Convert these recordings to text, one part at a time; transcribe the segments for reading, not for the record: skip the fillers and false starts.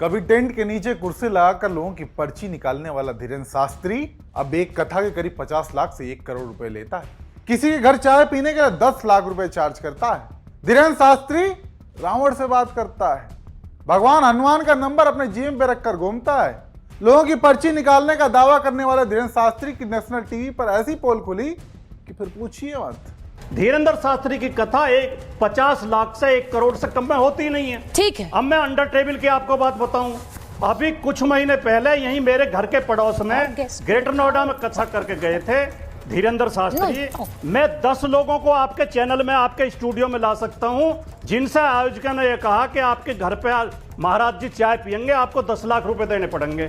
कभी टेंट के नीचे कुर्सी लगाकर लोगों की पर्ची निकालने वाला धीरेन्द्र शास्त्री अब एक कथा के करीब 50 लाख से 1 करोड़ रुपए लेता है। किसी के घर चाय पीने के लिए 10 लाख रुपए चार्ज करता है। धीरेन्द्र शास्त्री रावण से बात करता है, भगवान हनुमान का नंबर अपने जेब पे रखकर घूमता है। लोगों की पर्ची निकालने का दावा करने वाले धीरेन्द्र शास्त्री की नेशनल टीवी पर ऐसी पोल खुली कि फिर पूछिए मत। धीरेन्द्र शास्त्री की कथा 50 लाख से 1 करोड़ से कम में होती नहीं है। ठीक है। अब मैं अंडर टेबल की आपको बात बताऊं, अभी कुछ महीने पहले यहीं मेरे घर के पड़ोस में ग्रेटर नोएडा में कथा करके गए थे धीरेन्द्र शास्त्री। मैं 10 लोगों को आपके चैनल में, आपके स्टूडियो में ला सकता हूं, जिनसे आयोजकों ने यह कहा कि आपके घर पे महाराज जी चाय पियेंगे, आपको 10 लाख रुपए देने पड़ेंगे।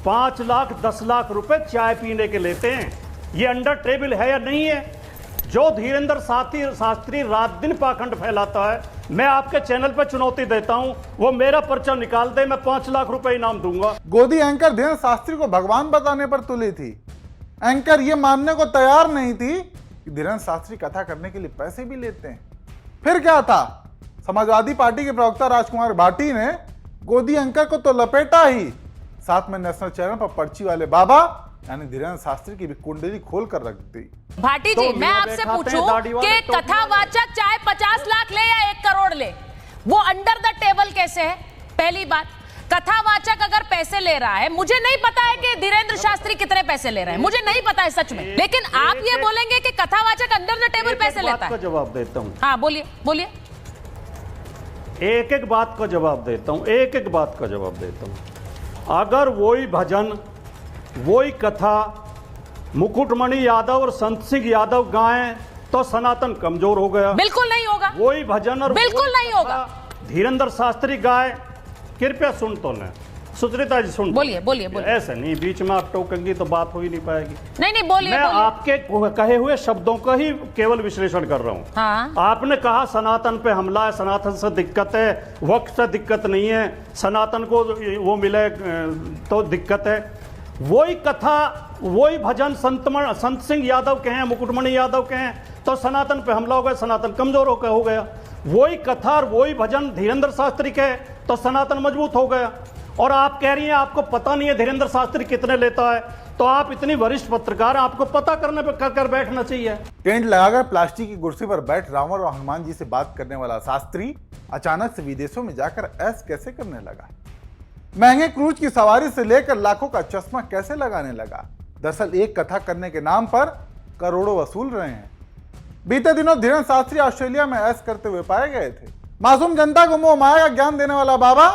5 लाख 10 लाख रुपए चाय पीने के लेते हैं। ये अंडर टेबल है या नहीं है? जो धीरेन्द्र शास्त्री रात दिन पाखंड फैलाता है, मैं आपके चैनल पर चुनौती देता हूं, वो मेरा पर्चा निकाल दे, मैं 5 लाख रुपए इनाम दूंगा। गोदी एंकर धीरेन्द्र शास्त्री को भगवान बताने पर तुली थी। एंकर ये मानने को तैयार नहीं थी कि धीरेन्द्र शास्त्री कथा करने के लिए पैसे भी लेते हैं। फिर क्या था, समाजवादी पार्टी के प्रवक्ता राजकुमार भाटी ने गोदी एंकर को तो लपेटा ही, साथ में नेशनल चैनल पर पर्ची वाले बाबा यानी धीरेन्द्र शास्त्री की भी कुंडली खोल कर रख दी। भाटी जी, मैं आपसे पूछूं कि कथावाचक चाहे 50 लाख ले या 1 करोड़ ले, वो अंडर द टेबल कैसे है? पहली बात, कथावाचक अगर पैसे ले रहा है, मुझे नहीं पता है कि धीरेन्द्र शास्त्री कितने पैसे ले रहे हैं, मुझे नहीं पता है सच में, लेकिन आप ये बोलेंगे कि कथावाचक अंडर द टेबल पैसे लेता है। जवाब देता हूँ। हाँ बोलिए बोलिए। एक एक बात का जवाब देता हूँ, एक एक बात का जवाब देता हूँ। अगर वही भजन, वही कथा मुकुटमणि यादव और संत सिंह यादव गाएं तो सनातन कमजोर हो गया। बिल्कुल नहीं होगा। वही भजन और बिल्कुल नहीं होगा। धीरेन्द्र शास्त्री गाए, कृपया सुन तो लें। सुचरिता जी सुन। बोलिए बोलिए बोलिए। ऐसे नहीं, बीच में आप टोकेंगी तो बात हो ही नहीं पाएगी। नहीं नहीं बोलिए। मैं आपके कहे हुए शब्दों का ही केवल विश्लेषण कर रहा हूँ। हाँ। आपने कहा सनातन पे हमला है, सनातन से दिक्कत है, वक्त से दिक्कत नहीं है, सनातन को वो मिले तो दिक्कत है। वही कथा, वही भजन संत सिंह यादव के हैं, मुकुटमणि यादव के हैं तो सनातन पे हमला हो गया, सनातन कमजोर हो गया। वही कथा और वही भजन धीरेन्द्र शास्त्री के तो सनातन मजबूत हो गया। और आप कह रही हैं आपको पता नहीं है धीरेन्द्र शास्त्री कितने लेता है, तो आप इतनी वरिष्ठ पत्रकार, आपको पता करने पे कर बैठना चाहिए। टेंट लगाकर प्लास्टिक की कुर्सी पर बैठ रावण और हनुमान जी से बात करने वाला शास्त्री अचानक से विदेशों में जाकर ऐश कैसे करने लगा? महंगे क्रूज की सवारी से लेकर लाखों का चश्मा कैसे लगाने लगा? दरअसल एक कथा करने के नाम पर करोड़ों वसूल रहे हैं। बीते दिनों धीरेन्द्र शास्त्री ऑस्ट्रेलिया में ऐश करते हुए पाए गए थे। मासूम जनता को मोह माया का ज्ञान देने वाला बाबा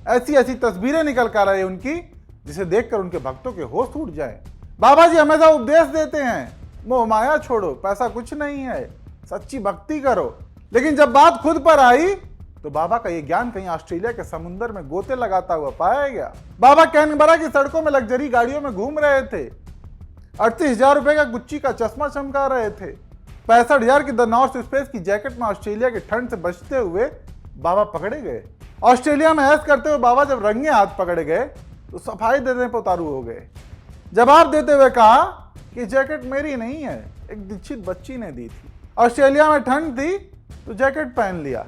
ऐसी ऐसी तस्वीरें निकल कर रहे उनकी, जिसे देखकर उनके भक्तों के होश उड़ जाए। बाबा जी हमेशा उपदेश देते हैं, मोह माया छोड़ो, पैसा कुछ नहीं है, सच्ची भक्ति करो। लेकिन जब बात खुद पर आई तो बाबा का ये ज्ञान कहीं ऑस्ट्रेलिया के समुद्र में गोते लगाता हुआ पाया गया। बाबा कैनबरा की सड़कों में लग्जरी गाड़ियों में घूम रहे थे, 38,000 रुपए का गुच्ची का चश्मा चमका रहे थे, 65,000 की द नॉर्थ स्पेस की जैकेट में ऑस्ट्रेलिया की ठंड से बचते हुए बाबा पकड़े गए। ऑस्ट्रेलिया में ऐश करते हुए बाबा जब रंगे हाथ पकड़े गए तो सफाई देने पर उतारू हो गए। जवाब देते हुए कहा कि जैकेट मेरी नहीं है, एक दीक्षित बच्ची ने दी थी। ऑस्ट्रेलिया में ठंड थी तो जैकेट पहन लिया,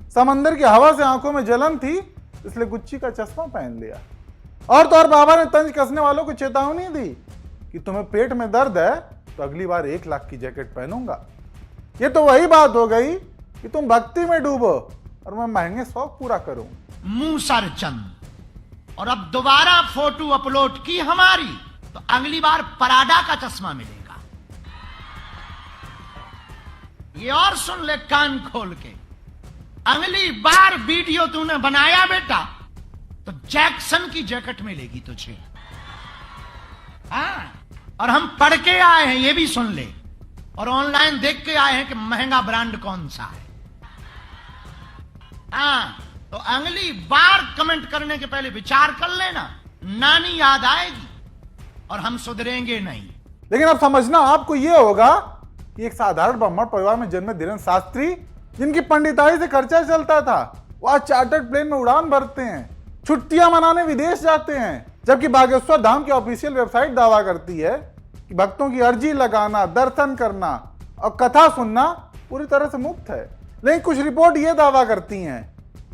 समंदर की हवा से आंखों में जलन थी इसलिए गुच्ची का चश्मा पहन लिया। और तो और बाबा ने तंज कसने वालों को चेतावनी दी कि तुम्हें पेट में दर्द है तो अगली बार 1 लाख की जैकेट पहनूंगा। ये तो वही बात हो गई कि तुम भक्ति में डूबो और मैं महंगे शौक पूरा करूं। मूसर चंद, और अब दोबारा फोटो अपलोड की हमारी तो अगली बार पराडा का चश्मा मिलेगा। ये और सुन ले कान खोल के, अगली बार वीडियो तूने बनाया बेटा तो जैक्सन की जैकेट मिलेगी तुझे। हाँ, और हम पढ़ के आए हैं, ये भी सुन ले, और ऑनलाइन देख के आए हैं कि महंगा ब्रांड कौन सा है। हाँ, तो अगली बार कमेंट करने के पहले विचार कर लेना, नानी याद आएगी और हम सुधरेंगे नहीं। लेकिन अब समझना आपको यह होगा कि एक साधारण ब्राह्मण परिवार में जन्मे धीरेन्द्र शास्त्री, जिनकी पंडिताई से खर्चा चलता था, वो आज चार्टर्ड प्लेन में उड़ान भरते हैं, छुट्टियां मनाने विदेश जाते हैं, जबकि बागेश्वर धाम की ऑफिशियल वेबसाइट दावा करती है कि भक्तों की अर्जी लगाना, दर्शन करना और कथा सुनना पूरी तरह से मुफ्त है। लेकिन कुछ रिपोर्ट ये दावा करती हैं